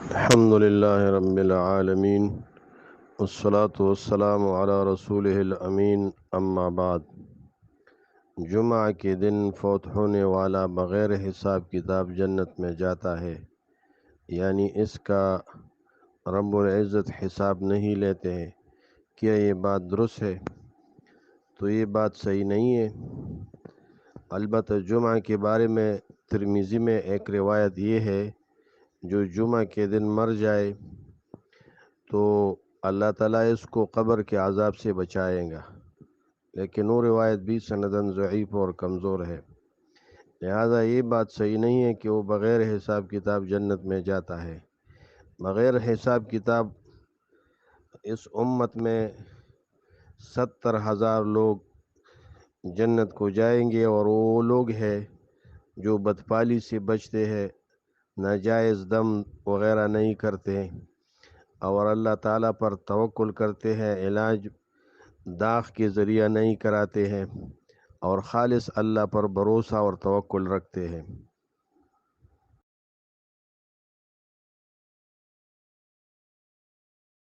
الحمد للہ رب العالمین والصلاة والسلام علی رسولہ الامین، اما بعد۔ جمعہ کے دن فوت ہونے والا بغیر حساب کتاب جنت میں جاتا ہے، یعنی اس کا رب العزت حساب نہیں لیتے ہیں۔ کیا یہ بات درست ہے؟ تو یہ بات صحیح نہیں ہے۔ البتہ جمعہ کے بارے میں ترمذی میں ایک روایت یہ ہے، جو جمعہ کے دن مر جائے تو اللہ تعالیٰ اس کو قبر کے عذاب سے بچائے گا، لیکن وہ روایت بھی سنداً ضعیف اور کمزور ہے، لہذا یہ بات صحیح نہیں ہے کہ وہ بغیر حساب کتاب جنت میں جاتا ہے۔ بغیر حساب کتاب اس امت میں 70,000 لوگ جنت کو جائیں گے، اور وہ لوگ ہیں جو بدپالی سے بچتے ہیں، ناجائز دم وغیرہ نہیں کرتے ہیں، اور اللہ تعالیٰ پر توکل کرتے ہیں، علاج داغ کے ذریعہ نہیں کراتے ہیں، اور خالص اللہ پر بھروسہ اور توکل رکھتے ہیں۔